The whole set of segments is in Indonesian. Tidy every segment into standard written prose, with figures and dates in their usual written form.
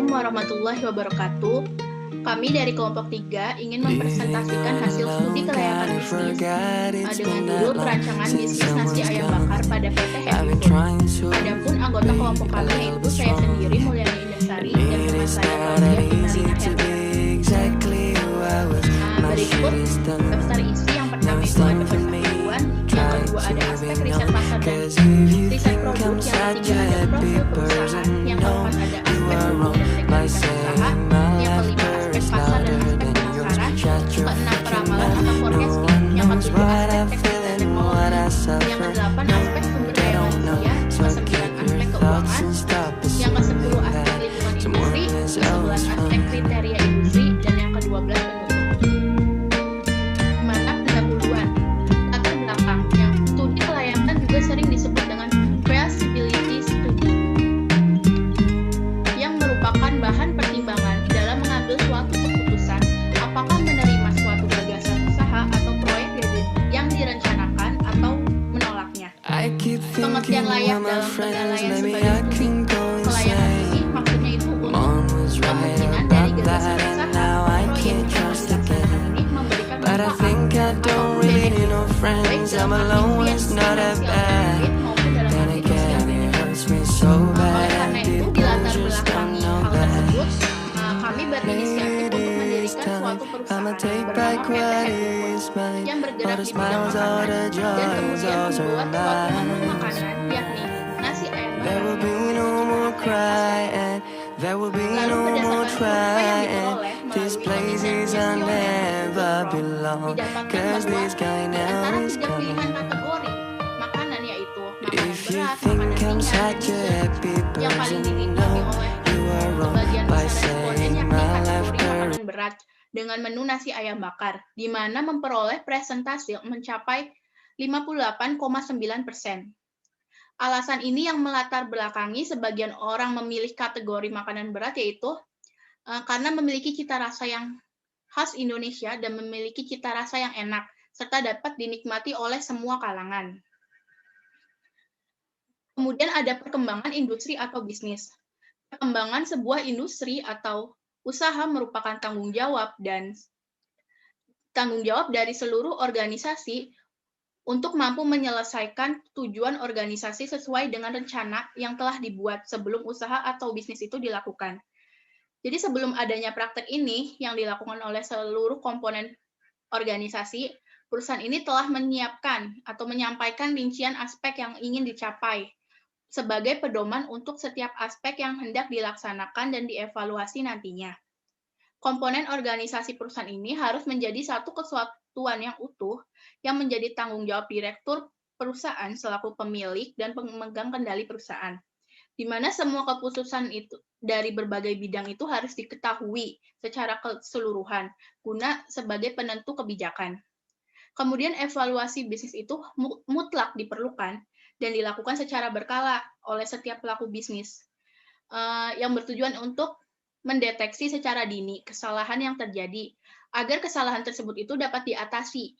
Assalamualaikum warahmatullahi wabarakatuh. Kami dari kelompok 3 ingin mempresentasikan hasil studi kelayakan bisnis dengan judul Perancangan Bisnis Nasi Ayam Bakar pada PT Happy Food. Adapun anggota kelompok kami yaitu saya sendiri, Mulyani Indasari, dan teman saya Claudia Marina Herlina. Berikut daftar isi. Yang pertama itu ada pengetahuan, yang kedua ada aspek riset pasar dan riset produk, yang ketiga ada profil perusahaan, yang keempat ada aspek hukum dan legalitas usaha, yang kelima aspek pasar dan aspek pemasaran, keenam peramalan atau forecasting, yang ketujuh aspek teknis dan teknologi, yang kedelapan aspek sumber daya manusia, kesembilan aspek keuangan, yang kesepuluh aspek lingkungan industri, kesebelas aspek kriteria industri, dan yang kedua belas penutup. Mana pendahuluan? Latar belakang, yang studi kelayakan juga sering disebut dengan feasibility study, yang merupakan bahan pertimbangan dalam mengambil suatu keputusan apakah menerima suatu gagasan usaha atau proyek yang direncanakan atau menolaknya. Pengertian layak dalam penilaian sebagai studi kelayakan ini maksudnya itu untuk kemungkinan dari gagasan usaha proyek yang dilaksanakan ini memberikan manfaat atau benefit baik dalam arti finansial maupun dalam arti sosial benefit. Oleh karena itu, di latar belakangi hal tersebut, kami berinisiatif untuk mendirikan suatu perusahaan bernama PT Happy Food yang bergerak di bidang makanan dan kemudian membuat suatu menu makanan yakni nasi ayam bakar. Lalu berdasarkan survei yang diperoleh melalui organisasi didapatkan bahwa di antara 3 pilihan kategori makanan yaitu makanan berat, makanan ringan, dan dessert, yang paling dinikmati oleh sebagian besar responden yakni kategori makanan berat dengan menu nasi ayam bakar, di mana memperoleh presentasi mencapai 58,9%. Alasan ini yang melatar belakangi sebagian orang memilih kategori makanan berat yaitu karena memiliki cita rasa yang khas Indonesia dan memiliki cita rasa yang enak, serta dapat dinikmati oleh semua kalangan. Kemudian ada perkembangan industri atau bisnis. Perkembangan sebuah industri atau usaha merupakan tanggung jawab dari seluruh organisasi untuk mampu menyelesaikan tujuan organisasi sesuai dengan rencana yang telah dibuat sebelum usaha atau bisnis itu dilakukan. Jadi sebelum adanya praktek ini yang dilakukan oleh seluruh komponen organisasi, perusahaan ini telah menyiapkan atau menyampaikan rincian aspek yang ingin dicapai sebagai pedoman untuk setiap aspek yang hendak dilaksanakan dan dievaluasi nantinya. Komponen organisasi perusahaan ini harus menjadi satu kesatuan yang utuh yang menjadi tanggung jawab direktur perusahaan selaku pemilik dan pemegang kendali perusahaan, di mana semua keputusan itu dari berbagai bidang itu harus diketahui secara keseluruhan guna sebagai penentu kebijakan. Kemudian evaluasi bisnis itu mutlak diperlukan dan dilakukan secara berkala oleh setiap pelaku bisnis yang bertujuan untuk mendeteksi secara dini kesalahan yang terjadi agar kesalahan tersebut itu dapat diatasi.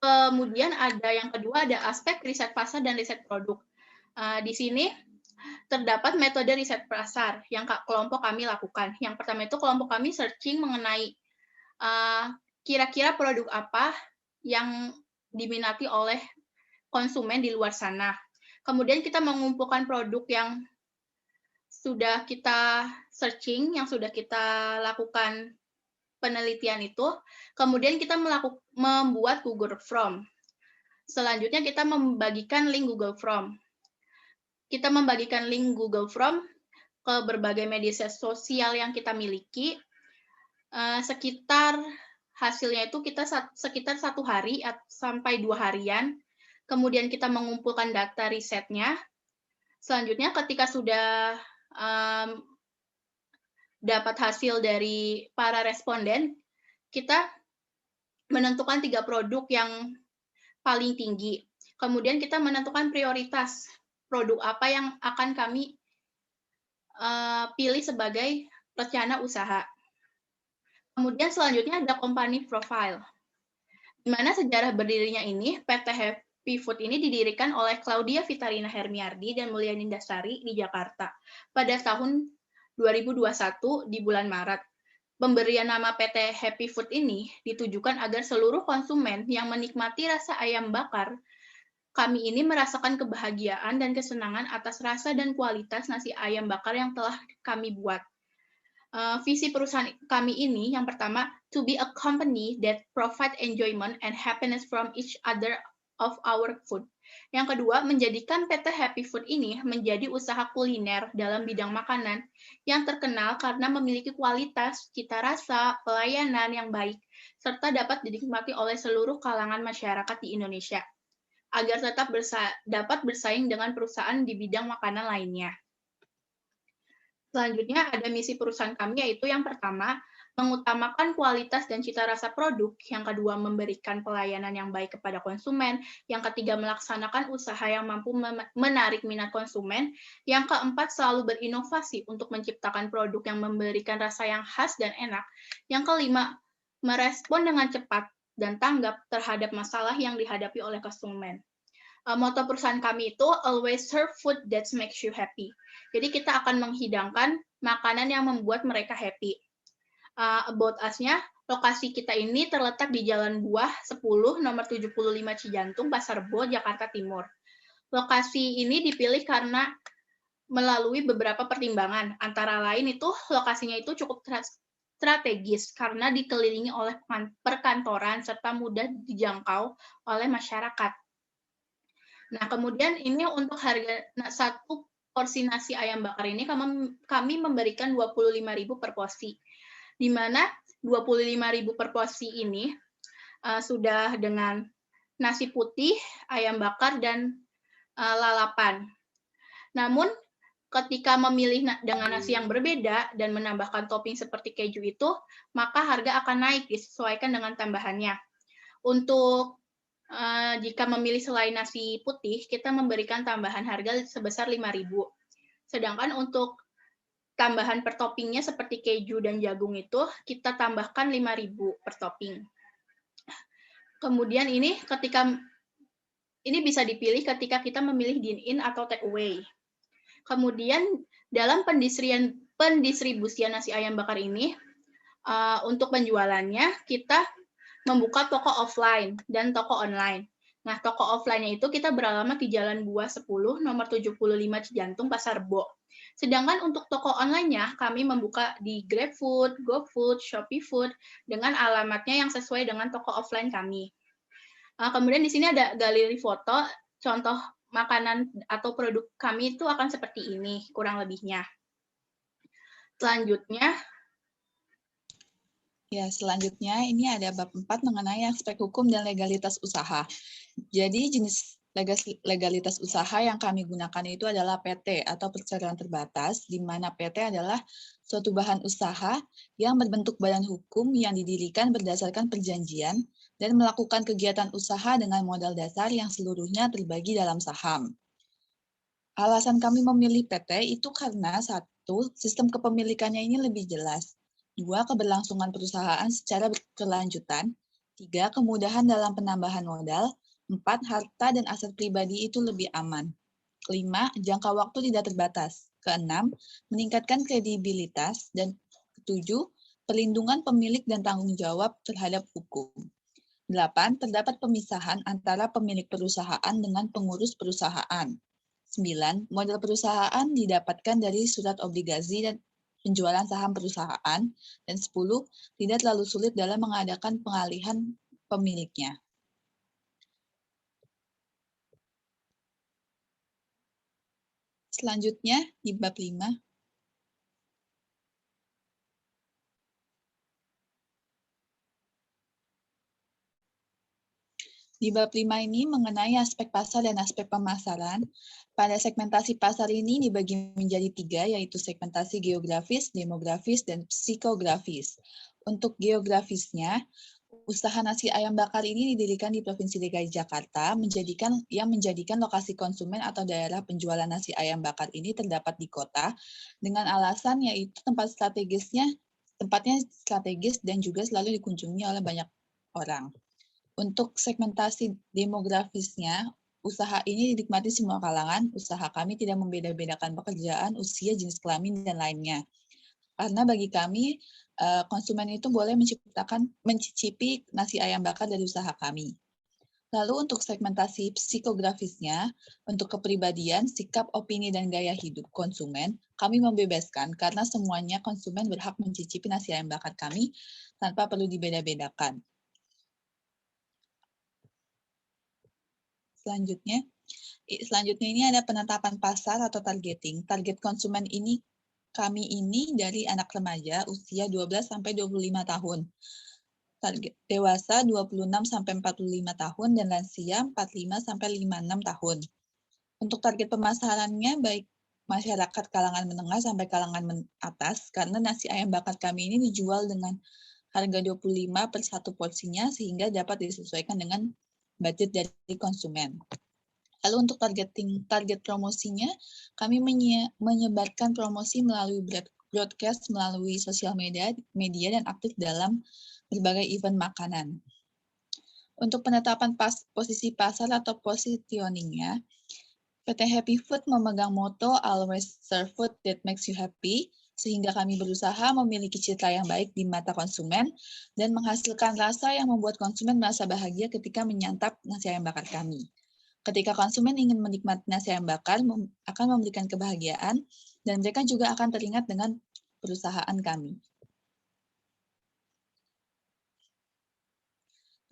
Kemudian yang kedua ada aspek riset pasar dan riset produk. Di sini terdapat metode riset pasar yang kelompok kami lakukan. Yang pertama itu kelompok kami searching mengenai kira-kira produk apa yang diminati oleh konsumen di luar sana. Kemudian kita mengumpulkan produk yang sudah kita searching, yang sudah kita lakukan penelitian itu, kemudian kita membuat Google Form. Selanjutnya kita membagikan link Google Form. Kita membagikan link Google Form ke berbagai media sosial yang kita miliki. Sekitar hasilnya itu kita sekitar 1 hari sampai 2 harian. Kemudian kita mengumpulkan data risetnya. Selanjutnya ketika sudah dapat hasil dari para responden, kita menentukan 3 produk yang paling tinggi. Kemudian kita menentukan prioritas produk apa yang akan kami pilih sebagai rencana usaha. Kemudian selanjutnya ada company profile, di mana sejarah berdirinya ini PT Happy Food ini didirikan oleh Claudia Vitarina Hermiardi dan Mulyani Dasari di Jakarta pada tahun 2021 di bulan Maret. Pemberian nama PT Happy Food ini ditujukan agar seluruh konsumen yang menikmati rasa ayam bakar kami ini merasakan kebahagiaan dan kesenangan atas rasa dan kualitas nasi ayam bakar yang telah kami buat. Visi perusahaan kami ini yang pertama, to be a company that provide enjoyment and happiness from each other of our food. Yang kedua, menjadikan PT Happy Food ini menjadi usaha kuliner dalam bidang makanan yang terkenal karena memiliki kualitas, cita rasa, pelayanan yang baik, serta dapat dinikmati oleh seluruh kalangan masyarakat di Indonesia, agar tetap dapat bersaing dengan perusahaan di bidang makanan lainnya. Selanjutnya ada misi perusahaan kami, yaitu yang pertama, mengutamakan kualitas dan cita rasa produk, yang kedua, memberikan pelayanan yang baik kepada konsumen, yang ketiga, melaksanakan usaha yang mampu menarik minat konsumen, yang keempat, selalu berinovasi untuk menciptakan produk yang memberikan rasa yang khas dan enak, yang kelima, merespon dengan cepat dan tanggap terhadap masalah yang dihadapi oleh konsumen. Moto perusahaan kami itu always serve food that makes you happy. Jadi kita akan menghidangkan makanan yang membuat mereka happy. About us-nya, lokasi kita ini terletak di Jalan Buah 10, nomor 75 Cijantung, Pasar Rebo, Jakarta Timur. Lokasi ini dipilih karena melalui beberapa pertimbangan. Antara lain itu lokasinya itu cukup strategis karena dikelilingi oleh perkantoran serta mudah dijangkau oleh masyarakat. Nah, kemudian ini untuk harga satu porsi nasi ayam bakar ini kami memberikan 25.000 per porsi. Di mana 25.000 per porsi ini sudah dengan nasi putih, ayam bakar, dan lalapan. Namun, ketika memilih dengan nasi yang berbeda dan menambahkan topping seperti keju itu, maka harga akan naik disesuaikan dengan tambahannya. Untuk jika memilih selain nasi putih, kita memberikan tambahan harga sebesar 5.000. Sedangkan untuk tambahan per toppingnya seperti keju dan jagung itu, kita tambahkan 5.000 per topping. Kemudian ini bisa dipilih ketika kita memilih dine-in atau take away. Kemudian dalam pendistribusian nasi ayam bakar ini, untuk penjualannya kita membuka toko offline dan toko online. Nah, toko offline-nya itu kita beralamat di Jalan Buah 10, nomor 75 Cijantung, Pasar Rebo. Sedangkan untuk toko online-nya, kami membuka di GrabFood, GoFood, Shopee Food, dengan alamatnya yang sesuai dengan toko offline kami. Kemudian di sini ada galeri foto, contoh makanan atau produk kami itu akan seperti ini, kurang lebihnya. Selanjutnya ini ada bab 4 mengenai aspek hukum dan legalitas usaha. Jadi jenis legalitas usaha yang kami gunakan itu adalah PT atau perseroan terbatas, di mana PT adalah suatu bahan usaha yang berbentuk badan hukum yang didirikan berdasarkan perjanjian dan melakukan kegiatan usaha dengan modal dasar yang seluruhnya terbagi dalam saham. Alasan kami memilih PT itu karena satu, sistem kepemilikannya ini lebih jelas. 2, keberlangsungan perusahaan secara berkelanjutan. 3, kemudahan dalam penambahan modal. 4, harta dan aset pribadi itu lebih aman. 5, jangka waktu tidak terbatas. 6, meningkatkan kredibilitas. Dan 7, perlindungan pemilik dan tanggung jawab terhadap hukum. 8, terdapat pemisahan antara pemilik perusahaan dengan pengurus perusahaan. 9, modal perusahaan didapatkan dari surat obligasi dan penjualan saham perusahaan, dan 10, tidak terlalu sulit dalam mengadakan pengalihan pemiliknya. Selanjutnya, di bab 5. Di bab 5 ini mengenai aspek pasar dan aspek pemasaran. Pada segmentasi pasar ini dibagi menjadi 3, yaitu segmentasi geografis, demografis, dan psikografis. Untuk geografisnya, usaha nasi ayam bakar ini didirikan di Provinsi DKI Jakarta, yang menjadikan lokasi konsumen atau daerah penjualan nasi ayam bakar ini terdapat di kota, dengan alasan yaitu tempatnya strategis dan juga selalu dikunjungi oleh banyak orang. Untuk segmentasi demografisnya, usaha ini dinikmati semua kalangan. Usaha kami tidak membeda-bedakan pekerjaan, usia, jenis kelamin, dan lainnya. Karena bagi kami, konsumen itu boleh mencicipi nasi ayam bakar dari usaha kami. Lalu untuk segmentasi psikografisnya, untuk kepribadian, sikap, opini, dan gaya hidup konsumen, kami membebaskan karena semuanya konsumen berhak mencicipi nasi ayam bakar kami tanpa perlu dibeda-bedakan. Selanjutnya ini ada penetapan pasar atau targeting. Target konsumen kami ini dari anak remaja usia 12 sampai 25 tahun. Target dewasa 26 sampai 45 tahun dan lansia 45 sampai 56 tahun. Untuk target pemasarannya baik masyarakat kalangan menengah sampai kalangan atas karena nasi ayam bakar kami ini dijual dengan harga 25 per satu porsinya sehingga dapat disesuaikan dengan budget dari konsumen. Lalu untuk target promosinya, kami menyebarkan promosi melalui broadcast melalui sosial media dan aktif dalam berbagai event makanan. Untuk penetapan posisi pasar atau positioning-nya, PT Happy Food memegang moto Always Serve Food That Makes You Happy, sehingga kami berusaha memiliki citra yang baik di mata konsumen dan menghasilkan rasa yang membuat konsumen merasa bahagia ketika menyantap nasi ayam bakar kami. Ketika konsumen ingin menikmati nasi ayam bakar, akan memberikan kebahagiaan, dan mereka juga akan teringat dengan perusahaan kami.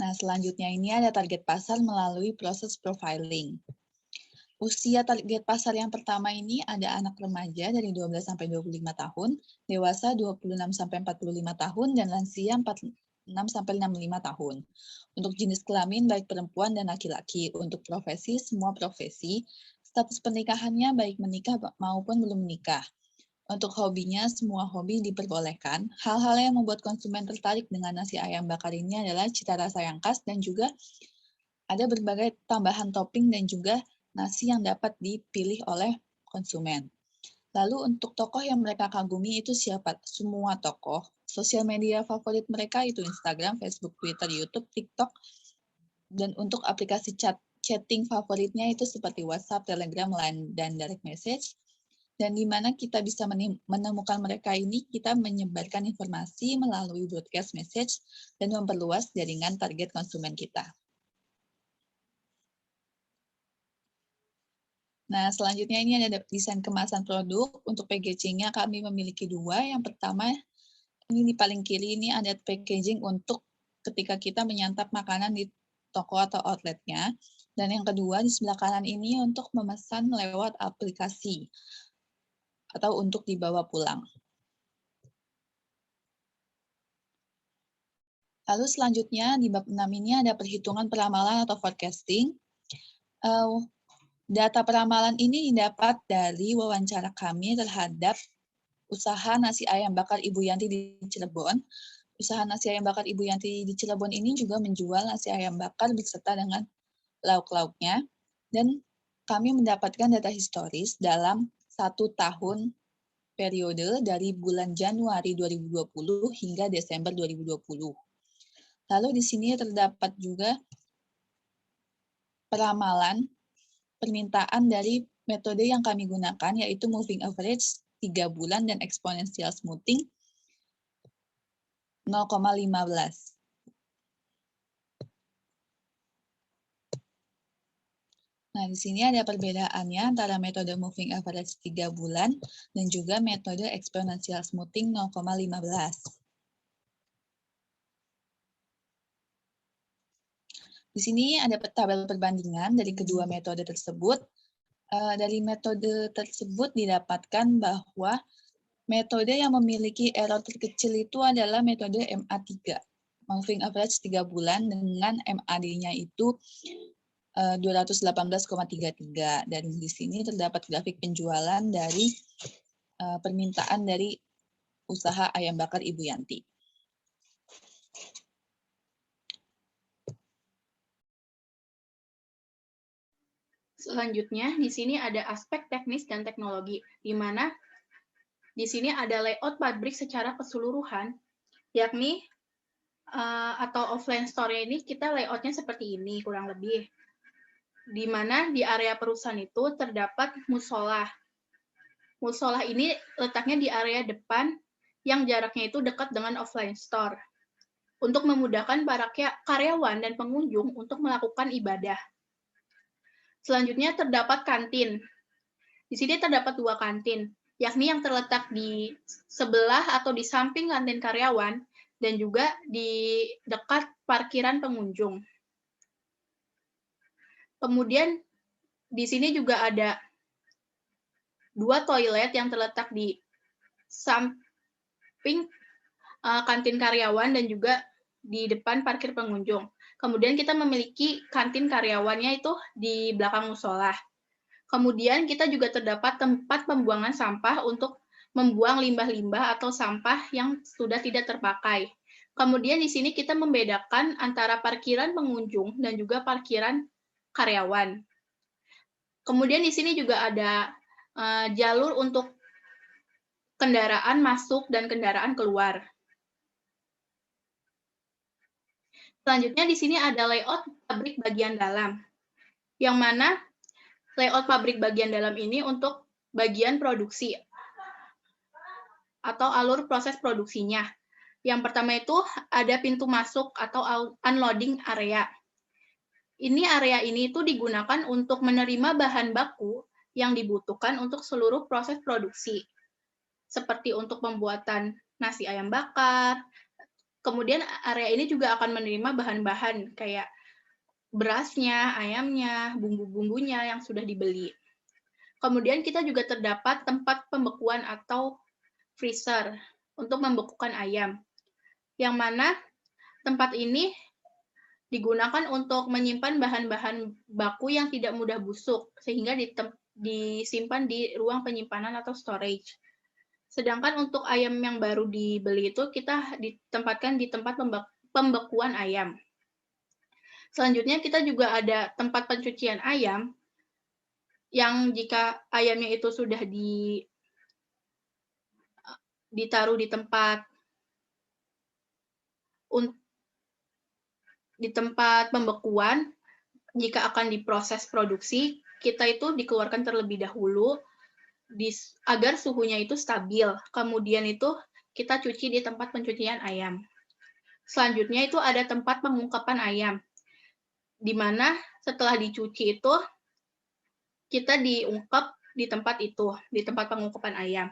Nah, selanjutnya ini ada target pasar melalui proses profiling. Usia target pasar yang pertama ini ada anak remaja dari 12 sampai 25 tahun, dewasa 26 sampai 45 tahun, dan lansia 46 sampai 65 tahun. Untuk jenis kelamin baik perempuan dan laki-laki. Untuk profesi semua profesi. Status pernikahannya baik menikah maupun belum menikah. Untuk hobinya, semua hobi diperbolehkan. Hal-hal yang membuat konsumen tertarik dengan nasi ayam bakar ini adalah cita rasa yang khas dan juga ada berbagai tambahan topping dan juga nasi yang dapat dipilih oleh konsumen. Lalu untuk tokoh yang mereka kagumi itu siapa? Semua tokoh. Sosial media favorit mereka itu Instagram, Facebook, Twitter, YouTube, TikTok. Dan untuk aplikasi chatting favoritnya itu seperti WhatsApp, Telegram, Line, dan direct message. Dan di mana kita bisa menemukan mereka ini, kita menyebarkan informasi melalui broadcast message dan memperluas jaringan target konsumen kita. Nah, selanjutnya ini ada desain kemasan produk. Untuk packaging-nya kami memiliki dua. Yang pertama, ini di paling kiri ini ada packaging untuk ketika kita menyantap makanan di toko atau outletnya. Dan yang kedua, di sebelah kanan ini untuk memesan lewat aplikasi atau untuk dibawa pulang. Lalu selanjutnya di bab 6 ini ada perhitungan peramalan atau forecasting. Data peramalan ini didapat dari wawancara kami terhadap usaha nasi ayam bakar Ibu Yanti di Cirebon. Usaha nasi ayam bakar Ibu Yanti di Cirebon ini juga menjual nasi ayam bakar beserta dengan lauk-lauknya. Dan kami mendapatkan data historis dalam 1 tahun periode dari bulan Januari 2020 hingga Desember 2020. Lalu di sini terdapat juga peramalan permintaan dari metode yang kami gunakan, yaitu moving average 3 bulan dan exponential smoothing 0,15. Nah, di sini ada perbedaannya antara metode moving average 3 bulan dan juga metode exponential smoothing 0,15. Di sini ada tabel perbandingan dari kedua metode tersebut. Dari metode tersebut didapatkan bahwa metode yang memiliki error terkecil itu adalah metode MA3, moving average 3 bulan dengan MAD-nya itu 218,33. Dan di sini terdapat grafik penjualan dari permintaan dari usaha ayam bakar Ibu Yanti. Selanjutnya, di sini ada aspek teknis dan teknologi, di mana di sini ada layout pabrik secara keseluruhan, yakni atau offline store ini kita layout-nya seperti ini kurang lebih. Di mana di area perusahaan itu terdapat musola. Musola ini letaknya di area depan yang jaraknya itu dekat dengan offline store untuk memudahkan para karyawan dan pengunjung untuk melakukan ibadah. Selanjutnya terdapat kantin. Di sini terdapat 2 kantin, yakni yang terletak di sebelah atau di samping kantin karyawan dan juga di dekat parkiran pengunjung. Kemudian di sini juga ada 2 toilet yang terletak di samping kantin karyawan dan juga di depan parkir pengunjung. Kemudian kita memiliki kantin karyawannya itu di belakang musola. Kemudian kita juga terdapat tempat pembuangan sampah untuk membuang limbah-limbah atau sampah yang sudah tidak terpakai. Kemudian di sini kita membedakan antara parkiran pengunjung dan juga parkiran karyawan. Kemudian di sini juga ada jalur untuk kendaraan masuk dan kendaraan keluar. Selanjutnya di sini ada layout pabrik bagian dalam, yang mana layout pabrik bagian dalam ini untuk bagian produksi atau alur proses produksinya. Yang pertama itu ada pintu masuk atau unloading area. Area ini itu digunakan untuk menerima bahan baku yang dibutuhkan untuk seluruh proses produksi, seperti untuk pembuatan nasi ayam bakar. Kemudian area ini juga akan menerima bahan-bahan kayak berasnya, ayamnya, bumbu-bumbunya yang sudah dibeli. Kemudian kita juga terdapat tempat pembekuan atau freezer untuk membekukan ayam, yang mana tempat ini digunakan untuk menyimpan bahan-bahan baku yang tidak mudah busuk, sehingga disimpan di ruang penyimpanan atau storage. Sedangkan untuk ayam yang baru dibeli itu kita ditempatkan di tempat pembekuan ayam. Selanjutnya kita juga ada tempat pencucian ayam, yang jika ayamnya itu sudah ditaruh di tempat pembekuan, jika akan diproses produksi, kita itu dikeluarkan terlebih dahulu agar suhunya itu stabil. Kemudian itu kita cuci di tempat pencucian ayam. Selanjutnya itu ada tempat pengungkapan ayam, di mana setelah dicuci itu kita diungkap di tempat itu, di tempat pengungkapan ayam.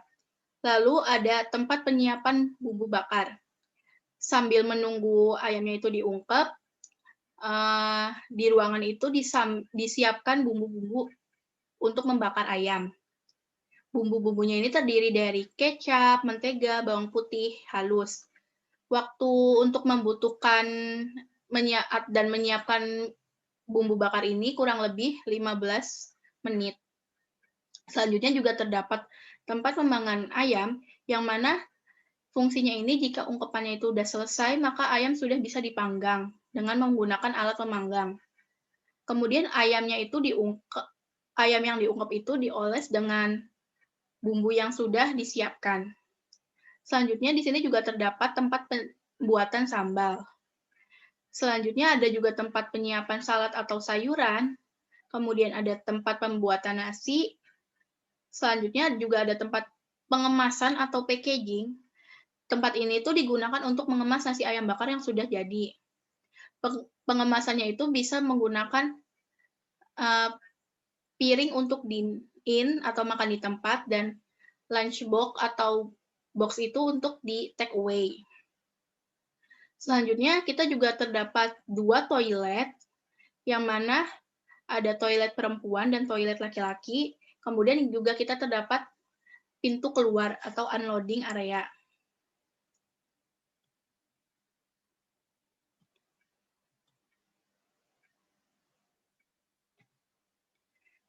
Lalu ada tempat penyiapan bumbu bakar. Sambil menunggu ayamnya itu diungkap, di ruangan itu disiapkan bumbu-bumbu untuk membakar ayam. Bumbu-bumbunya ini terdiri dari kecap, mentega, bawang putih halus. Waktu untuk membutuhkan dan menyiapkan bumbu bakar ini kurang lebih 15 menit. Selanjutnya juga terdapat tempat pemanggangan ayam, yang mana fungsinya ini jika ungkepannya itu sudah selesai, maka ayam sudah bisa dipanggang dengan menggunakan alat pemanggang. Kemudian ayam yang diungkep itu dioles dengan bumbu yang sudah disiapkan. Selanjutnya di sini juga terdapat tempat pembuatan sambal. Selanjutnya ada juga tempat penyiapan salad atau sayuran, kemudian ada tempat pembuatan nasi, selanjutnya juga ada tempat pengemasan atau packaging. Tempat ini tuh digunakan untuk mengemas nasi ayam bakar yang sudah jadi. Pengemasannya itu bisa menggunakan piring untuk dine-in atau makan di tempat, dan lunch box atau box itu untuk di take away. Selanjutnya kita juga terdapat 2 toilet, yang mana ada toilet perempuan dan toilet laki-laki. Kemudian juga kita terdapat pintu keluar atau unloading area.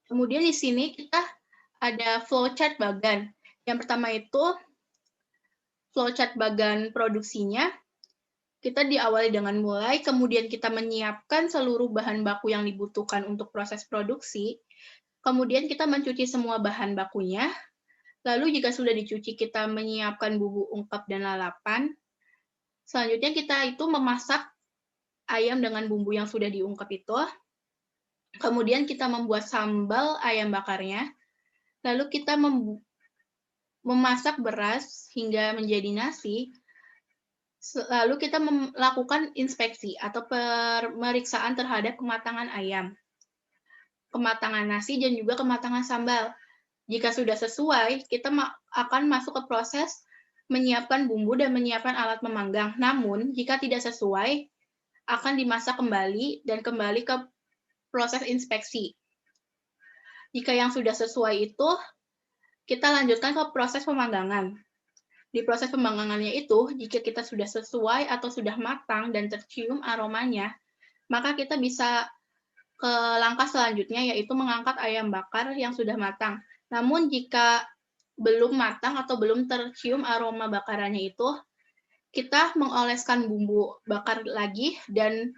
Kemudian di sini kita ada flowchart bagan. Yang pertama itu flowchart bagan produksinya. Kita diawali dengan kemudian kita menyiapkan seluruh bahan baku yang dibutuhkan untuk proses produksi. Kemudian kita mencuci semua bahan bakunya. Lalu jika sudah dicuci, kita menyiapkan bumbu ungkep dan lalapan. Selanjutnya kita itu memasak ayam dengan bumbu yang sudah diungkep itu. Kemudian kita membuat sambal ayam bakarnya. Lalu kita memasak beras hingga menjadi nasi. Lalu kita melakukan inspeksi atau pemeriksaan terhadap kematangan ayam, kematangan nasi, dan juga kematangan sambal. Jika sudah sesuai, kita akan masuk ke proses menyiapkan bumbu dan menyiapkan alat memanggang. Namun, jika tidak sesuai, akan dimasak kembali dan kembali ke proses inspeksi. Jika yang sudah sesuai itu, kita lanjutkan ke proses pemanggangan. Di proses pemanggangannya itu, jika kita sudah sesuai atau sudah matang dan tercium aromanya, maka kita bisa ke langkah selanjutnya, yaitu mengangkat ayam bakar yang sudah matang. Namun jika belum matang atau belum tercium aroma bakarannya itu, kita mengoleskan bumbu bakar lagi dan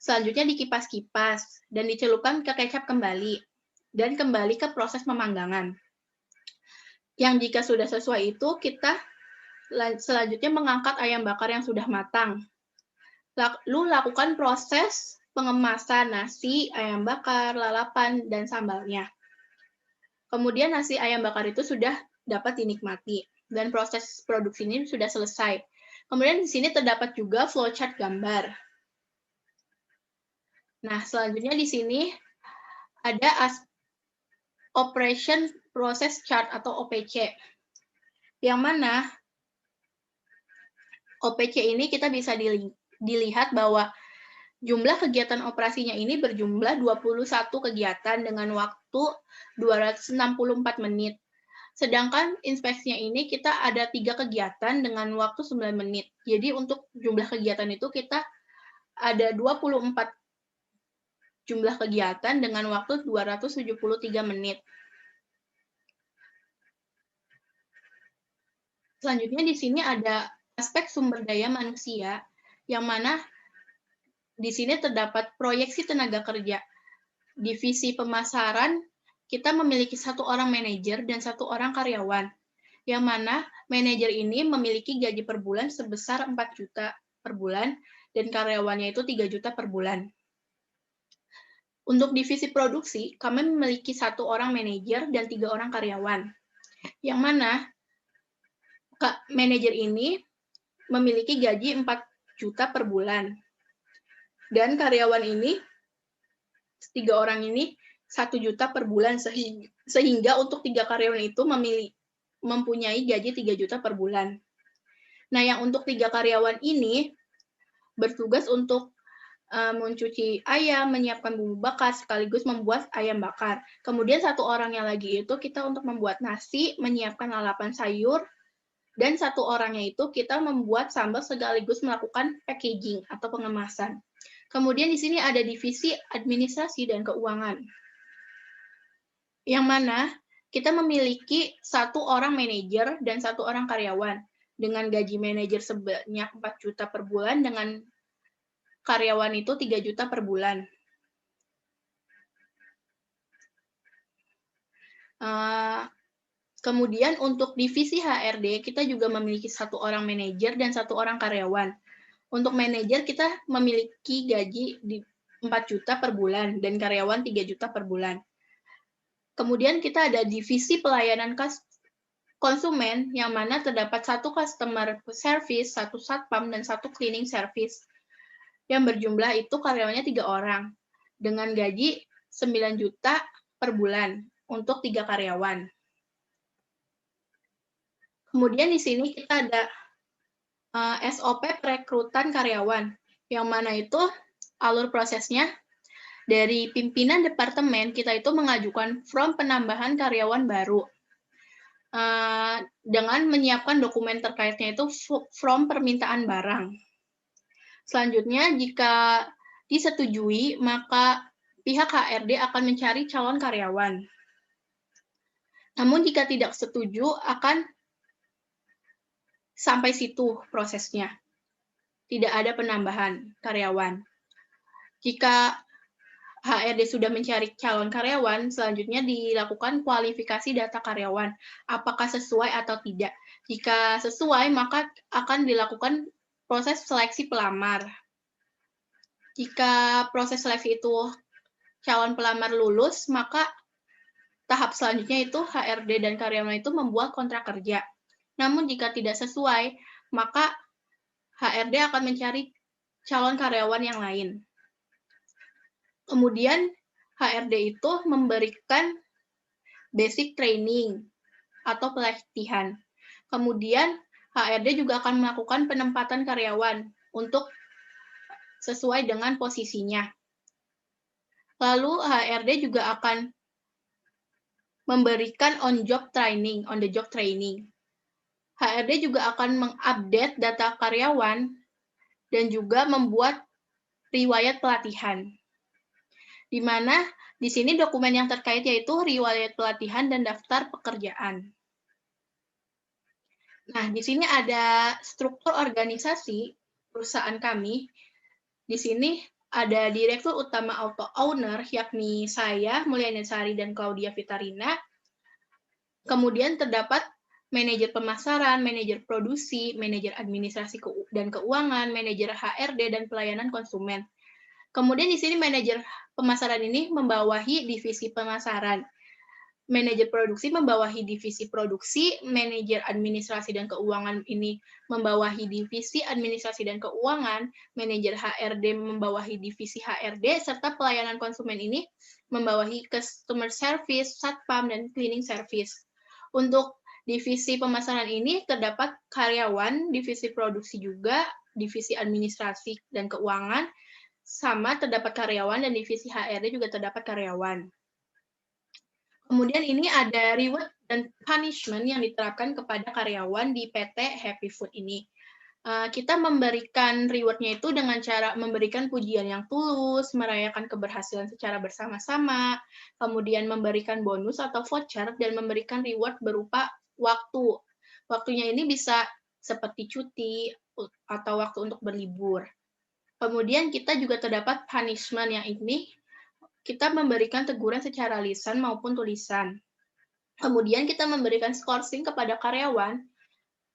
selanjutnya dikipas-kipas dan dicelupkan ke kecap kembali dan kembali ke proses pemanggangan. Yang jika sudah sesuai itu, kita selanjutnya mengangkat ayam bakar yang sudah matang. Lalu lakukan proses pengemasan nasi, ayam bakar, lalapan, dan sambalnya. Kemudian nasi ayam bakar itu sudah dapat dinikmati dan proses produksi ini sudah selesai. Kemudian di sini terdapat juga flowchart gambar. Nah, selanjutnya di sini ada Operation Process Chart atau OPC. Yang mana OPC ini kita bisa dilihat bahwa jumlah kegiatan operasinya ini berjumlah 21 kegiatan dengan waktu 264 menit. Sedangkan inspeksinya ini kita ada 3 kegiatan dengan waktu 9 menit. Jadi untuk jumlah kegiatan itu kita ada 24 jumlah kegiatan dengan waktu 273 menit. Selanjutnya di sini ada aspek sumber daya manusia, yang mana di sini terdapat proyeksi tenaga kerja. Divisi pemasaran, kita memiliki 1 orang manajer dan 1 orang karyawan, yang mana manajer ini memiliki gaji per bulan sebesar 4 juta per bulan, dan karyawannya itu 3 juta per bulan. Untuk divisi produksi, kami memiliki 1 orang manajer dan 3 orang karyawan, yang mana manajer ini memiliki gaji 4 juta per bulan. Dan karyawan ini, 3 orang ini, 1 juta per bulan, sehingga untuk 3 karyawan itu mempunyai gaji 3 juta per bulan. Nah, yang untuk 3 karyawan ini bertugas untuk mencuci ayam, menyiapkan bumbu bakar, sekaligus membuat ayam bakar. Kemudian 1 orangnya lagi itu kita untuk membuat nasi, menyiapkan lalapan sayur, dan 1 orangnya itu kita membuat sambal sekaligus melakukan packaging atau pengemasan. Kemudian di sini ada divisi administrasi dan keuangan, yang mana kita memiliki 1 orang manajer dan 1 orang karyawan, dengan gaji manajer sebanyak 4 juta per bulan, dengan karyawan itu 3 juta per bulan. Kemudian untuk divisi HRD, kita juga memiliki 1 orang manajer dan 1 orang karyawan. Untuk manajer kita memiliki gaji di 4 juta per bulan dan karyawan 3 juta per bulan. Kemudian kita ada divisi pelayanan konsumen, yang mana terdapat 1 customer service, 1 satpam, dan 1 cleaning service. Yang berjumlah itu karyawannya 3 orang, dengan gaji 9 juta per bulan untuk 3 karyawan. Kemudian di sini kita ada SOP perekrutan karyawan, yang mana itu alur prosesnya dari pimpinan departemen kita itu mengajukan form penambahan karyawan baru dengan menyiapkan dokumen terkaitnya itu form permintaan barang. Selanjutnya, jika disetujui, maka pihak HRD akan mencari calon karyawan. Namun jika tidak setuju, akan sampai situ prosesnya. Tidak ada penambahan karyawan. Jika HRD sudah mencari calon karyawan, selanjutnya dilakukan kualifikasi data karyawan, apakah sesuai atau tidak. Jika sesuai, maka akan dilakukan proses seleksi pelamar. Jika proses seleksi itu calon pelamar lulus, maka tahap selanjutnya itu HRD dan karyawan itu membuat kontrak kerja. Namun jika tidak sesuai, maka HRD akan mencari calon karyawan yang lain. Kemudian HRD itu memberikan basic training atau pelatihan. Kemudian HRD juga akan melakukan penempatan karyawan untuk sesuai dengan posisinya. Lalu HRD juga akan memberikan on-the-job training. HRD juga akan mengupdate data karyawan dan juga membuat riwayat pelatihan. Di mana di sini dokumen yang terkait yaitu riwayat pelatihan dan daftar pekerjaan. Nah, di sini ada struktur organisasi perusahaan kami. Di sini ada Direktur Utama Auto Owner, yakni saya, Mulyana Sari, dan Claudia Vitarina. Kemudian terdapat manajer pemasaran, manajer produksi, manajer administrasi dan keuangan, manajer HRD, dan pelayanan konsumen. Kemudian di sini manajer pemasaran ini membawahi divisi pemasaran. Manajer produksi membawahi divisi produksi, manajer administrasi dan keuangan ini membawahi divisi administrasi dan keuangan, manajer HRD membawahi divisi HRD, serta pelayanan konsumen ini membawahi customer service, satpam, dan cleaning service. Untuk divisi pemasaran ini terdapat karyawan, divisi produksi juga, divisi administrasi dan keuangan, sama terdapat karyawan, dan divisi HRD juga terdapat karyawan. Kemudian ini ada reward dan punishment yang diterapkan kepada karyawan di PT Happy Food ini. Kita memberikan reward-nya itu dengan cara memberikan pujian yang tulus, merayakan keberhasilan secara bersama-sama, kemudian memberikan bonus atau voucher, dan memberikan reward berupa waktu. Waktunya ini bisa seperti cuti atau waktu untuk berlibur. Kemudian kita juga terdapat punishment yang ini, kita memberikan teguran secara lisan maupun tulisan. Kemudian kita memberikan skorsing kepada karyawan,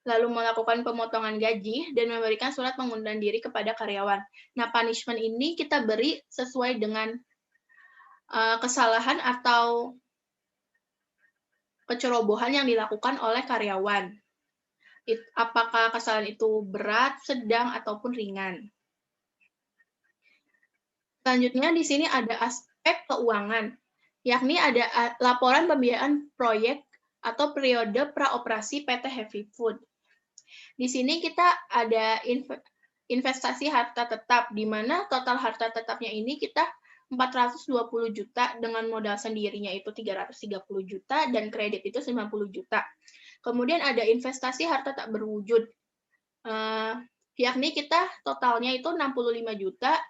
lalu melakukan pemotongan gaji, dan memberikan surat pengunduran diri kepada karyawan. Nah, punishment ini kita beri sesuai dengan kesalahan atau kecerobohan yang dilakukan oleh karyawan. Apakah kesalahan itu berat, sedang, ataupun ringan. Selanjutnya di sini ada aspek keuangan, yakni ada laporan pembiayaan proyek atau periode praoperasi PT Happy Food. Di sini kita ada investasi harta tetap, di mana total harta tetapnya ini kita 420 juta dengan modal sendirinya itu 330 juta dan kredit itu 90 juta. Kemudian ada investasi harta tak berwujud, yakni kita totalnya itu 65 juta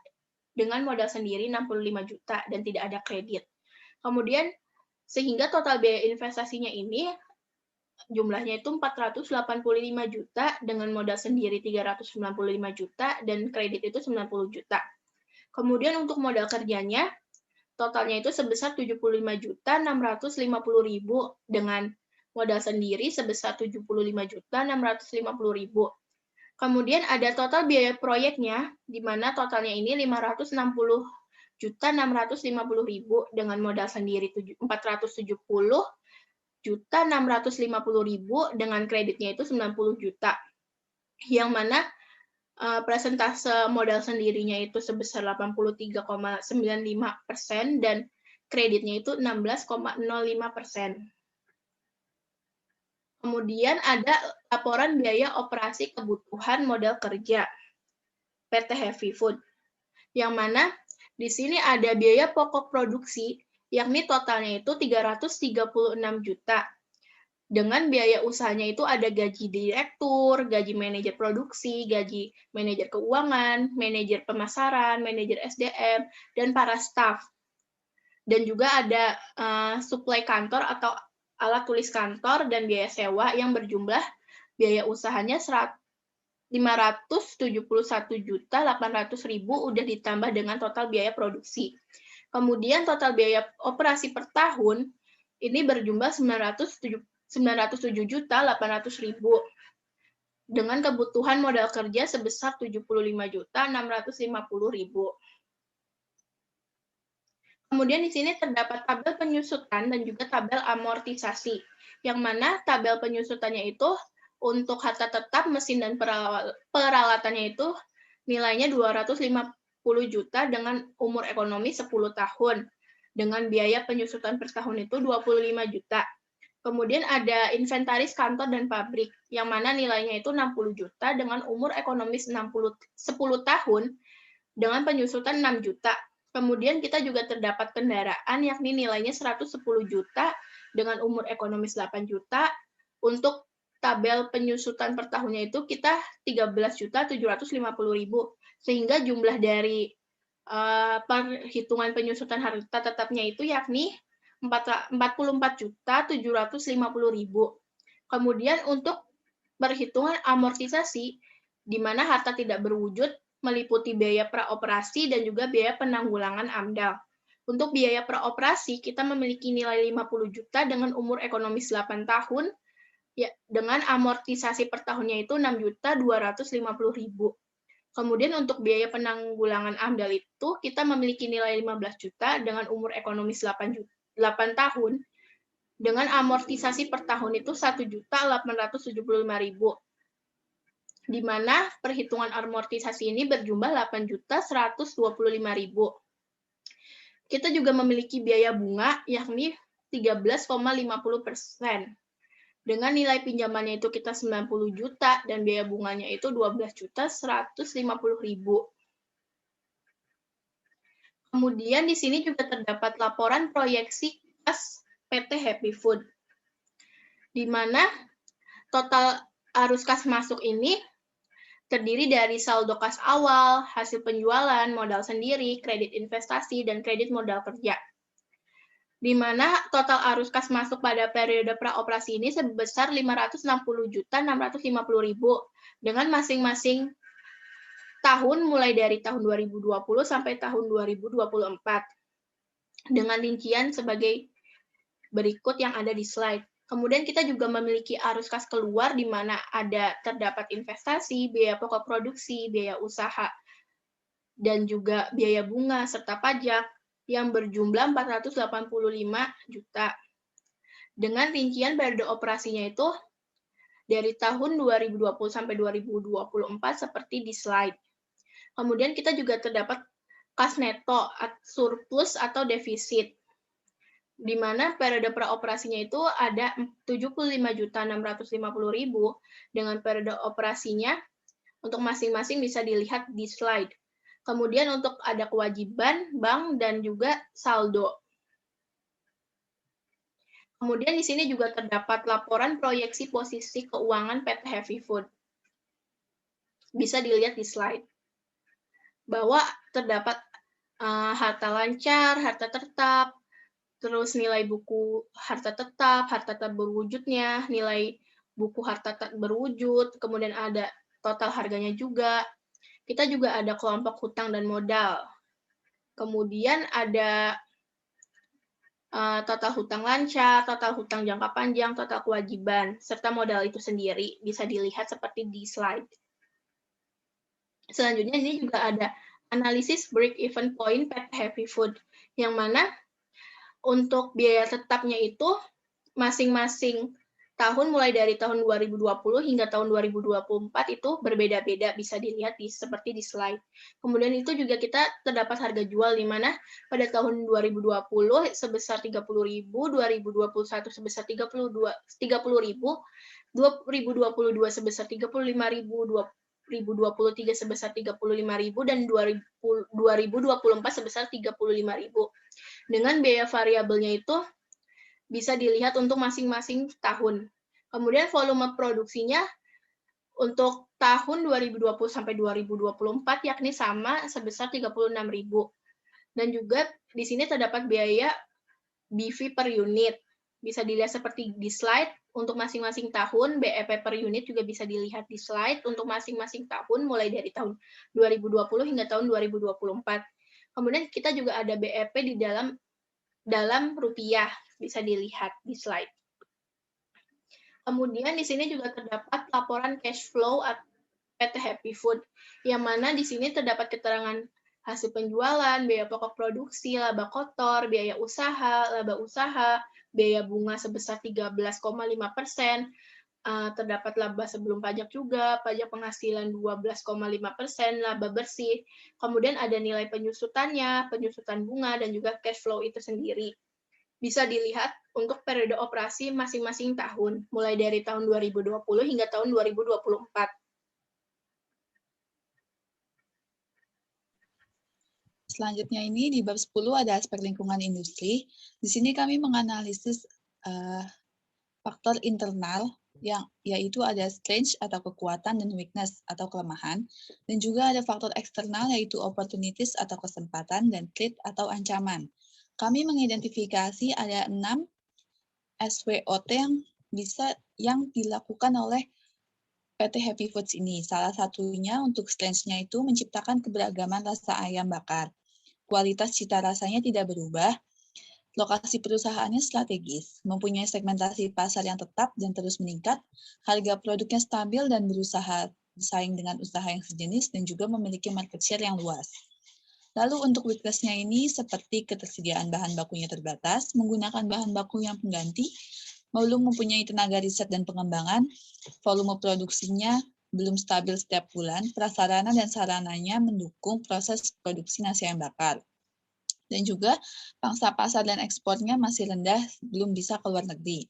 dengan modal sendiri 65 juta dan tidak ada kredit. Kemudian sehingga total biaya investasinya ini jumlahnya itu 485 juta dengan modal sendiri 395 juta dan kredit itu 90 juta. Kemudian untuk modal kerjanya totalnya itu sebesar 75.650.000 dengan modal sendiri sebesar 75.650.000. Kemudian ada total biaya proyeknya, di mana totalnya ini 560.650.000 dengan modal sendiri 470.650.000 dengan kreditnya itu 90 juta. Yang mana persentase modal sendirinya itu sebesar 83,95% dan kreditnya itu 16,05%. Kemudian ada laporan biaya operasi kebutuhan modal kerja PT Happy Food, yang mana di sini ada biaya pokok produksi, yakni totalnya itu 336 juta. Dengan biaya usahanya itu ada gaji direktur, gaji manajer produksi, gaji manajer keuangan, manajer pemasaran, manajer SDM, dan para staf. Dan juga ada suplai kantor atau alat tulis kantor dan biaya sewa yang berjumlah biaya usahanya 571.800.000 udah ditambah dengan total biaya produksi. Kemudian total biaya operasi per tahun ini berjumlah 907.800.000. dengan kebutuhan modal kerja sebesar 75.650.000. Kemudian di sini terdapat tabel penyusutan dan juga tabel amortisasi, yang mana tabel penyusutannya itu untuk harta tetap, mesin, dan peralatannya itu nilainya 250 juta dengan umur ekonomi 10 tahun, dengan biaya penyusutan per tahun itu 25 juta. Kemudian ada inventaris kantor dan pabrik, yang mana nilainya itu 60 juta dengan umur ekonomis 10 tahun, dengan penyusutan 6 juta. Kemudian kita juga terdapat kendaraan, yakni nilainya 110 juta dengan umur ekonomis 8 juta. Untuk tabel penyusutan per tahunnya itu kita 13.750.000, sehingga jumlah dari perhitungan penyusutan harta tetapnya itu yakni 44.750.000. Kemudian untuk perhitungan amortisasi, di mana harta tidak berwujud meliputi biaya praoperasi dan juga biaya penanggulangan AMDAL. Untuk biaya praoperasi, kita memiliki nilai 50 juta dengan umur ekonomis 8 tahun, ya, dengan amortisasi per tahunnya itu 6.250.000. Kemudian untuk biaya penanggulangan AMDAL itu, kita memiliki nilai 15 juta dengan umur ekonomis 8 tahun, dengan amortisasi per tahun itu 1.875.000. Di mana perhitungan amortisasi ini berjumlah 8.125.000. Kita juga memiliki biaya bunga, yakni 13,50%. Dengan nilai pinjamannya itu kita 90 juta, dan biaya bunganya itu 12.150.000. Kemudian di sini juga terdapat laporan proyeksi kas PT Happy Food, di mana total arus kas masuk ini terdiri dari saldo kas awal, hasil penjualan, modal sendiri, kredit investasi, dan kredit modal kerja. Di mana total arus kas masuk pada periode praoperasi ini sebesar 560.650.000 dengan masing-masing tahun mulai dari tahun 2020 sampai tahun 2024. Dengan rincian sebagai berikut yang ada di slide. Kemudian kita juga memiliki arus kas keluar, di mana terdapat investasi, biaya pokok produksi, biaya usaha, dan juga biaya bunga, serta pajak yang berjumlah 485 juta. Dengan rincian periode operasinya itu dari tahun 2020 sampai 2024 seperti di slide. Kemudian kita juga terdapat kas neto, surplus atau defisit, di mana periode praoperasinya itu ada 75.650.000 dengan periode operasinya untuk masing-masing bisa dilihat di slide. Kemudian untuk ada kewajiban, bank, dan juga saldo. Kemudian di sini juga terdapat laporan proyeksi posisi keuangan PT Happy Food. Bisa dilihat di slide. Bahwa terdapat harta lancar, harta tetap, terus nilai buku harta tetap berwujudnya, nilai buku harta tak berwujud, kemudian ada total harganya juga. Kita juga ada kelompok hutang dan modal. Kemudian ada total hutang lancar, total hutang jangka panjang, total kewajiban, serta modal itu sendiri bisa dilihat seperti di slide. Selanjutnya ini juga ada analisis break-even point PT Happy Food, yang mana untuk biaya tetapnya itu masing-masing tahun mulai dari tahun 2020 hingga tahun 2024 itu berbeda-beda, bisa dilihat seperti di slide. Kemudian itu juga kita terdapat harga jual, di mana pada tahun 2020 sebesar 30.000, 2021 sebesar 30.000, 2022 sebesar 35.000, 2023 sebesar 35.000, dan 2024 sebesar 35.000. Dengan biaya variabelnya itu bisa dilihat untuk masing-masing tahun. Kemudian volume produksinya untuk tahun 2020 sampai 2024 yakni sama sebesar 36.000. Dan juga di sini terdapat biaya BV per unit. Bisa dilihat seperti di slide. Untuk masing-masing tahun, BEP per unit juga bisa dilihat di slide untuk masing-masing tahun mulai dari tahun 2020 hingga tahun 2024. Kemudian kita juga ada BEP di dalam rupiah, bisa dilihat di slide. Kemudian di sini juga terdapat laporan cash flow PT Happy Food, yang mana di sini terdapat keterangan hasil penjualan, biaya pokok produksi, laba kotor, biaya usaha, laba usaha, biaya bunga sebesar 13,5%, terdapat laba sebelum pajak juga, pajak penghasilan 12,5%, laba bersih, kemudian ada nilai penyusutannya, penyusutan bunga, dan juga cash flow itu sendiri. Bisa dilihat untuk periode operasi masing-masing tahun, mulai dari tahun 2020 hingga tahun 2024. Selanjutnya ini di bab 10 ada aspek lingkungan industri. Di sini kami menganalisis faktor internal yang yaitu ada strength atau kekuatan dan weakness atau kelemahan, dan juga ada faktor eksternal yaitu opportunities atau kesempatan dan threat atau ancaman. Kami mengidentifikasi ada 6 SWOT yang dilakukan oleh PT Happy Foods ini. Salah satunya untuk strength-nya itu menciptakan keberagaman rasa ayam bakar. Kualitas cita rasanya tidak berubah. Lokasi perusahaannya strategis, mempunyai segmentasi pasar yang tetap dan terus meningkat, harga produknya stabil dan berusaha bersaing dengan usaha yang sejenis dan juga memiliki market share yang luas. Lalu untuk weakness-nya ini seperti ketersediaan bahan bakunya terbatas, menggunakan bahan baku yang pengganti, belum mempunyai tenaga riset dan pengembangan, volume produksinya belum stabil setiap bulan, prasarana dan sarananya mendukung proses produksi nasi ayam bakar. Dan juga pangsa pasar dan ekspornya masih rendah, belum bisa ke luar negeri.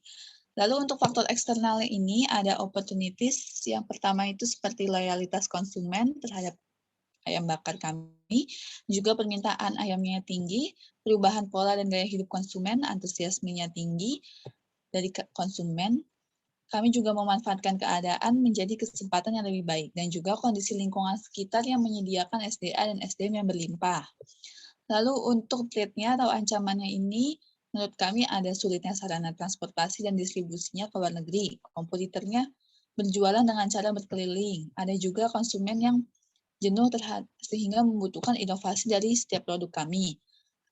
Lalu untuk faktor eksternal ini ada opportunities. Yang pertama itu seperti loyalitas konsumen terhadap ayam bakar kami, juga permintaan ayamnya tinggi, perubahan pola dan gaya hidup konsumen, antusiasmenya tinggi dari konsumen. Kami juga memanfaatkan keadaan menjadi kesempatan yang lebih baik, dan juga kondisi lingkungan sekitar yang menyediakan SDA dan SDM yang berlimpah. Lalu untuk threat-nya atau ancamannya ini, menurut kami ada sulitnya sarana transportasi dan distribusinya ke luar negeri. Kompetitornya berjualan dengan cara berkeliling. Ada juga konsumen yang jenuh sehingga membutuhkan inovasi dari setiap produk kami.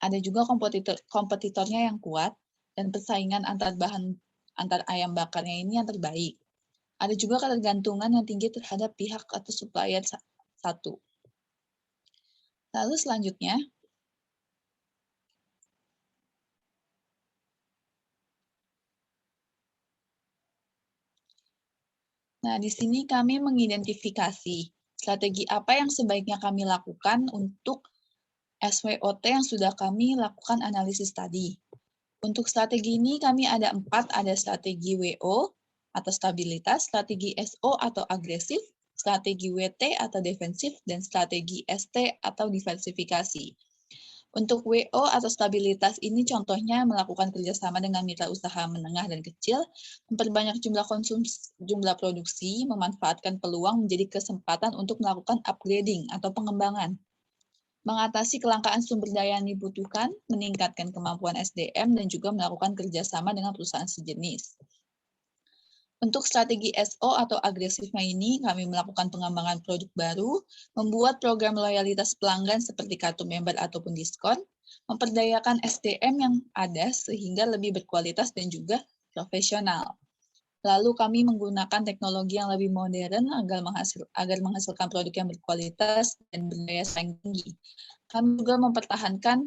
Ada juga kompetitornya yang kuat dan persaingan antar ayam bakarnya ini yang terbaik. Ada juga ketergantungan yang tinggi terhadap pihak atau supplier satu. Lalu selanjutnya, nah, di sini kami mengidentifikasi strategi apa yang sebaiknya kami lakukan untuk SWOT yang sudah kami lakukan analisis tadi. Untuk strategi ini kami ada 4, ada strategi WO atau stabilitas, strategi SO atau agresif, strategi WT atau defensif, dan strategi ST atau diversifikasi. Untuk WO atau stabilitas ini contohnya melakukan kerjasama dengan mitra usaha menengah dan kecil, memperbanyak jumlah produksi, memanfaatkan peluang menjadi kesempatan untuk melakukan upgrading atau pengembangan, mengatasi kelangkaan sumber daya yang dibutuhkan, meningkatkan kemampuan SDM, dan juga melakukan kerjasama dengan perusahaan sejenis. Untuk strategi SO atau agresifnya ini, kami melakukan pengembangan produk baru, membuat program loyalitas pelanggan seperti kartu member ataupun diskon, memperdayakan SDM yang ada sehingga lebih berkualitas dan juga profesional. Lalu kami menggunakan teknologi yang lebih modern agar menghasilkan produk yang berkualitas dan berdaya saing tinggi. Kami juga mempertahankan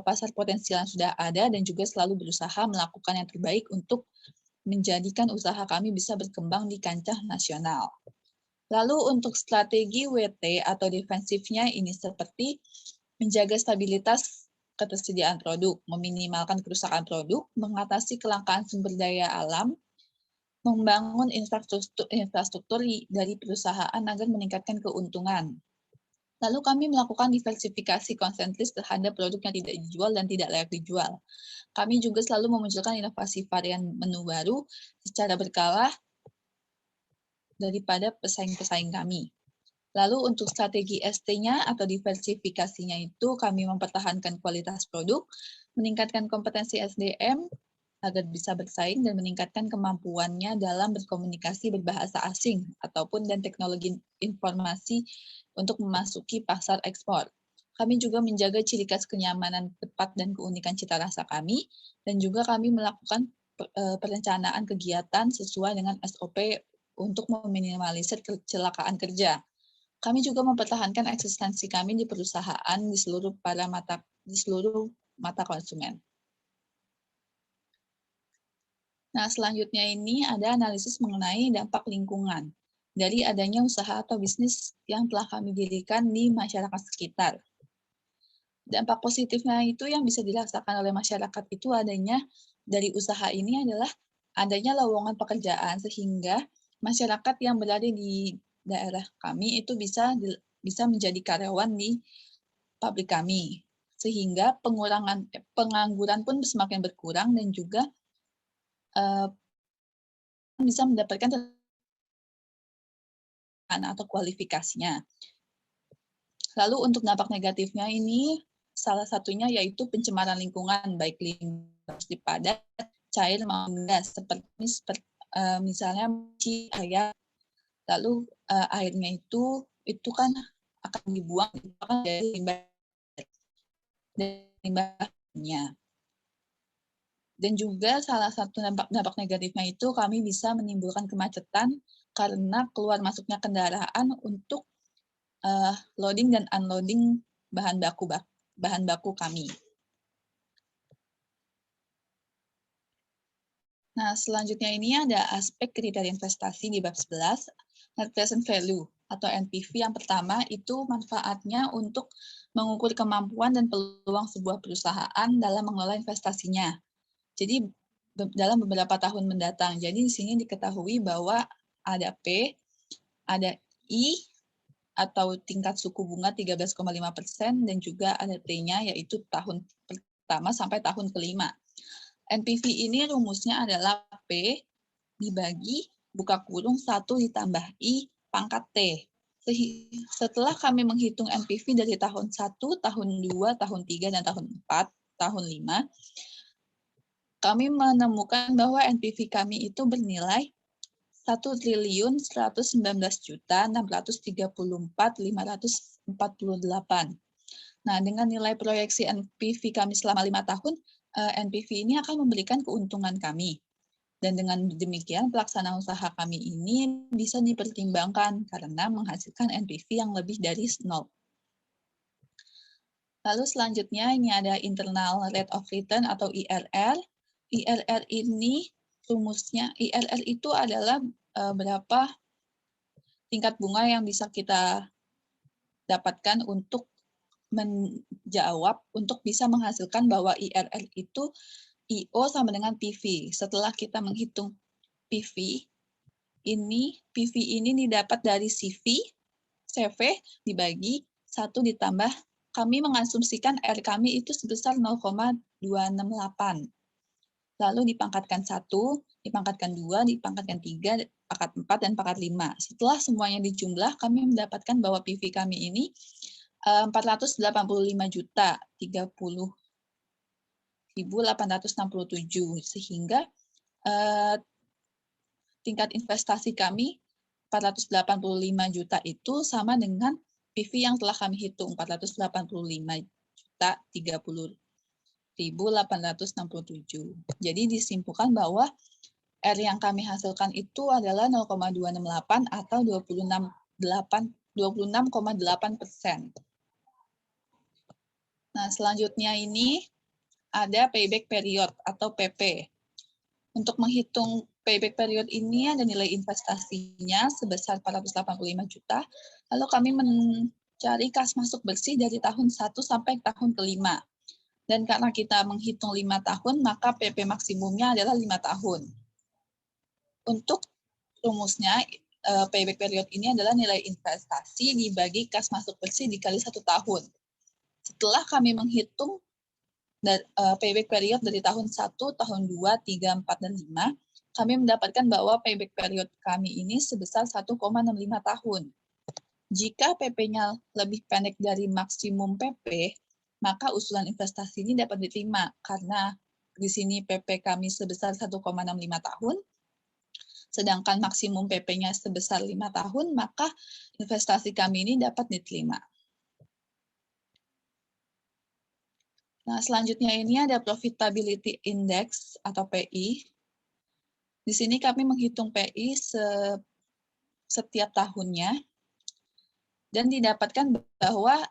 pasar potensial yang sudah ada dan juga selalu berusaha melakukan yang terbaik untuk menjadikan usaha kami bisa berkembang di kancah nasional. Lalu untuk strategi WT atau defensifnya ini seperti menjaga stabilitas ketersediaan produk, meminimalkan kerusakan produk, mengatasi kelangkaan sumber daya alam, membangun infrastruktur dari perusahaan agar meningkatkan keuntungan. Lalu kami melakukan diversifikasi konsentris terhadap produk yang tidak dijual dan tidak layak dijual. Kami juga selalu memunculkan inovasi varian menu baru secara berkala daripada pesaing-pesaing kami. Lalu untuk strategi ST-nya atau diversifikasinya itu kami mempertahankan kualitas produk, meningkatkan kompetensi SDM agar bisa bersaing dan meningkatkan kemampuannya dalam berkomunikasi berbahasa asing ataupun dan teknologi informasi untuk memasuki pasar ekspor. Kami juga menjaga ciri khas kenyamanan tepat dan keunikan cita rasa kami, dan juga kami melakukan perencanaan kegiatan sesuai dengan SOP untuk meminimalisir kecelakaan kerja. Kami juga mempertahankan eksistensi kami di perusahaan di seluruh mata konsumen. Nah, selanjutnya ini ada analisis mengenai dampak lingkungan dari adanya usaha atau bisnis yang telah kami dirikan di masyarakat sekitar. Dampak positifnya itu yang bisa dirasakan oleh masyarakat itu adanya dari usaha ini adalah adanya lowongan pekerjaan, sehingga masyarakat yang berada di daerah kami itu bisa menjadi karyawan di pabrik kami, sehingga pengangguran pun semakin berkurang dan juga bisa mendapatkan atau kualifikasinya. Lalu untuk dampak negatifnya ini salah satunya yaitu pencemaran lingkungan, baik limbah padat, cair maupun gas, seperti misalnya air. Lalu airnya itu kan akan dibuang dari limbahnya. Dan juga salah satu dampak negatifnya itu kami bisa menimbulkan kemacetan karena keluar masuknya kendaraan untuk loading dan unloading bahan baku kami. Nah, selanjutnya ini ada aspek kriteria investasi di bab 11, net present value atau NPV. Yang pertama itu manfaatnya untuk mengukur kemampuan dan peluang sebuah perusahaan dalam mengelola investasinya. Jadi dalam beberapa tahun mendatang. Jadi di sini diketahui bahwa ada P, ada I atau tingkat suku bunga 13,5% dan juga ada T-nya yaitu tahun pertama sampai tahun kelima. NPV ini rumusnya adalah P dibagi buka kurung 1 ditambah I pangkat T. Setelah kami menghitung NPV dari tahun 1, tahun 2, tahun 3, dan tahun 4, tahun 5, kami menemukan bahwa NPV kami itu bernilai 1.119.634.548. Nah, dengan nilai proyeksi NPV kami selama 5 tahun, NPV ini akan memberikan keuntungan kami. Dan dengan demikian, pelaksanaan usaha kami ini bisa dipertimbangkan karena menghasilkan NPV yang lebih dari 0. Lalu selanjutnya ini ada internal rate of return atau IRR. IRR ini rumusnya, IRR itu adalah berapa tingkat bunga yang bisa kita dapatkan untuk menjawab, untuk bisa menghasilkan bahwa IRR itu IO sama dengan PV. Setelah kita menghitung PV ini didapat dari CV dibagi 1 ditambah, kami mengasumsikan R kami itu sebesar 0,268. Lalu dipangkatkan 1, dipangkatkan 2, dipangkatkan 3, pangkat 4, dan pangkat 5. Setelah semuanya dijumlah, kami mendapatkan bahwa PV kami ini 485.030.867, sehingga tingkat investasi kami 485 juta itu sama dengan PV yang telah kami hitung, 485.030.867. Jadi disimpulkan bahwa R yang kami hasilkan itu adalah 0,268 atau 26,8%. Nah, selanjutnya ini ada payback period atau PP. Untuk menghitung payback period ini ada nilai investasinya sebesar 485 juta. Lalu kami mencari kas masuk bersih dari tahun 1 sampai tahun kelima. Dan karena kita menghitung 5 tahun, maka PP maksimumnya adalah 5 tahun. Untuk rumusnya, payback period ini adalah nilai investasi dibagi kas masuk bersih dikali 1 tahun. Setelah kami menghitung payback period dari tahun 1, tahun 2, 3, 4, dan 5, kami mendapatkan bahwa payback period kami ini sebesar 1,65 tahun. Jika PP-nya lebih pendek dari maksimum PP, maka usulan investasi ini dapat diterima karena di sini PP kami sebesar 1,65 tahun, sedangkan maksimum PP-nya sebesar 5 tahun, maka investasi kami ini dapat diterima. Nah, selanjutnya ini ada Profitability Index atau PI. Di sini kami menghitung PI setiap tahunnya dan didapatkan bahwa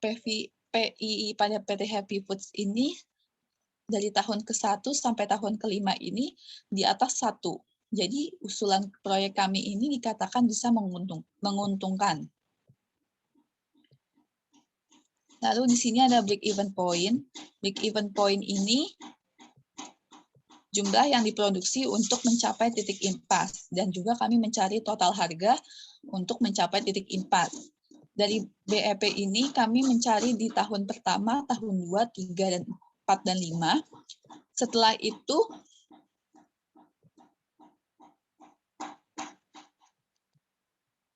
PI pada PT Happy Foods ini dari tahun ke-1 sampai tahun ke-5 ini di atas 1. Jadi usulan proyek kami ini dikatakan bisa menguntungkan. Lalu di sini ada break even point. Break even point ini jumlah yang diproduksi untuk mencapai titik impas. Dan juga kami mencari total harga untuk mencapai titik impas. Dari BEP ini kami mencari di tahun pertama, tahun 2, 3, dan 4, dan 5. Setelah itu,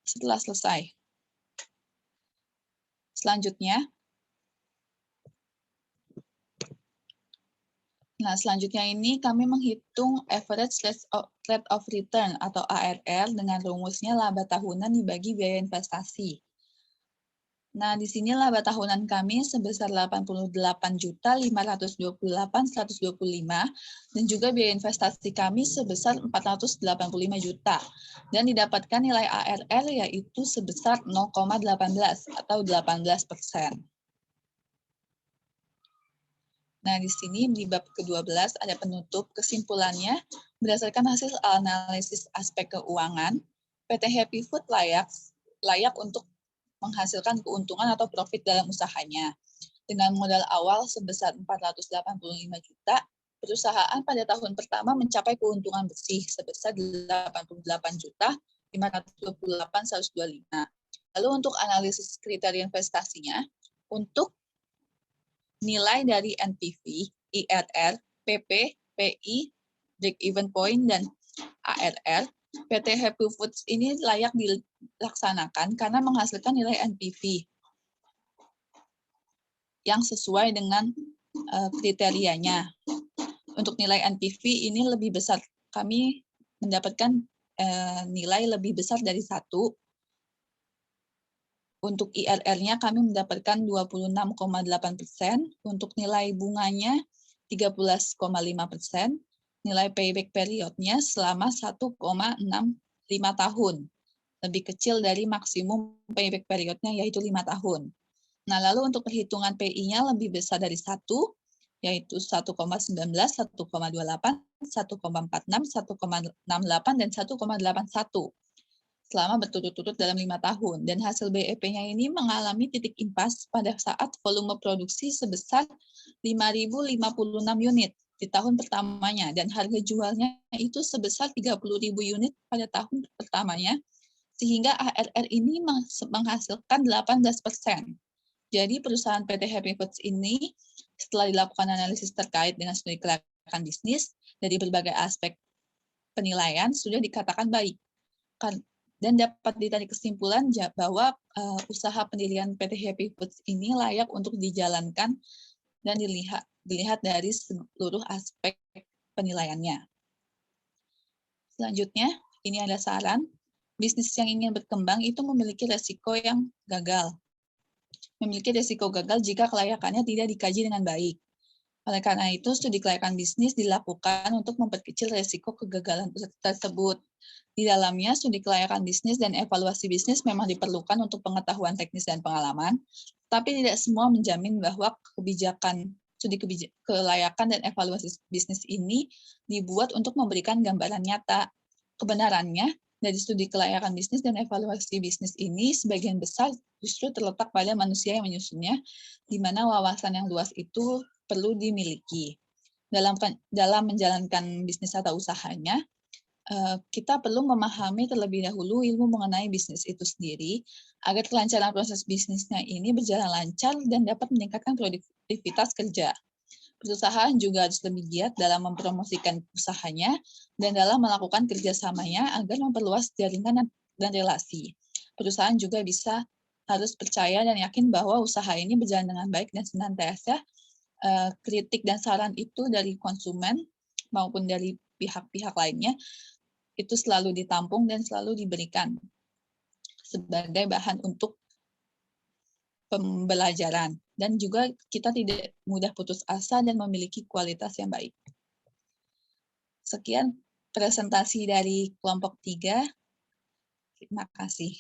setelah selesai. Selanjutnya ini kami menghitung average rate of return atau ARR dengan rumusnya laba tahunan dibagi biaya investasi. Nah, di sini laba tahunan kami sebesar 88.528.125 dan juga biaya investasi kami sebesar 485 juta. Dan didapatkan nilai ARR yaitu sebesar 0,18 atau 18%. Nah, di sini di bab ke-12 ada penutup. Kesimpulannya, berdasarkan hasil analisis aspek keuangan, PT Happy Food layak untuk menghasilkan keuntungan atau profit dalam usahanya. Dengan modal awal sebesar 485 juta, perusahaan pada tahun pertama mencapai keuntungan bersih sebesar 88 juta 528.125. Lalu untuk analisis kriteria investasinya, untuk nilai dari NPV, IRR, PP, PI, break even point, dan ARR, PT Happy Foods ini layak dilaksanakan karena menghasilkan nilai NPV yang sesuai dengan kriterianya. Untuk nilai NPV ini lebih besar, kami mendapatkan nilai lebih besar dari 1. Untuk IRR-nya kami mendapatkan 26,8%, untuk nilai bunganya 13,5%, nilai payback period-nya selama 1,65 tahun. Lebih kecil dari maksimum payback period-nya yaitu 5 tahun. Nah, lalu untuk perhitungan PI-nya lebih besar dari 1, yaitu 1,19, 1,28, 1,46, 1,68, dan 1,81 selama berturut-turut dalam 5 tahun. Dan hasil BEP-nya ini mengalami titik impas pada saat volume produksi sebesar 5.056 unit di tahun pertamanya, dan harga jualnya itu sebesar 30.000 unit pada tahun pertamanya, sehingga ARR ini menghasilkan 18%. Jadi perusahaan PT Happy Foods ini setelah dilakukan analisis terkait dengan studi kelayakan bisnis dari berbagai aspek penilaian sudah dikatakan baik. Dan dapat ditarik kesimpulan bahwa usaha pendirian PT Happy Foods ini layak untuk dijalankan dan dilihat dari seluruh aspek penilaiannya. Selanjutnya, ini ada saran. Bisnis yang ingin berkembang itu memiliki resiko yang gagal. Memiliki resiko gagal jika kelayakannya tidak dikaji dengan baik. Oleh karena itu, studi kelayakan bisnis dilakukan untuk memperkecil resiko kegagalan tersebut. Di dalamnya, studi kelayakan bisnis dan evaluasi bisnis memang diperlukan untuk pengetahuan teknis dan pengalaman, tapi tidak semua menjamin bahwa studi kelayakan dan evaluasi bisnis ini dibuat untuk memberikan gambaran nyata. Kebenarannya, dari studi kelayakan bisnis dan evaluasi bisnis ini sebagian besar justru terletak pada manusia yang menyusunnya, di mana wawasan yang luas itu perlu dimiliki. Dalam menjalankan bisnis atau usahanya, kita perlu memahami terlebih dahulu ilmu mengenai bisnis itu sendiri, agar kelancaran proses bisnisnya ini berjalan lancar dan dapat meningkatkan produktivitas kerja. Perusahaan juga harus lebih giat dalam mempromosikan usahanya dan dalam melakukan kerjasamanya agar memperluas jaringan dan relasi. Perusahaan juga harus percaya dan yakin bahwa usaha ini berjalan dengan baik dan senantiasa kritik dan saran itu dari konsumen maupun dari pihak-pihak lainnya itu selalu ditampung dan selalu diberikan sebagai bahan untuk pembelajaran, dan juga kita tidak mudah putus asa dan memiliki kualitas yang baik. Sekian presentasi dari kelompok 3. Terima kasih.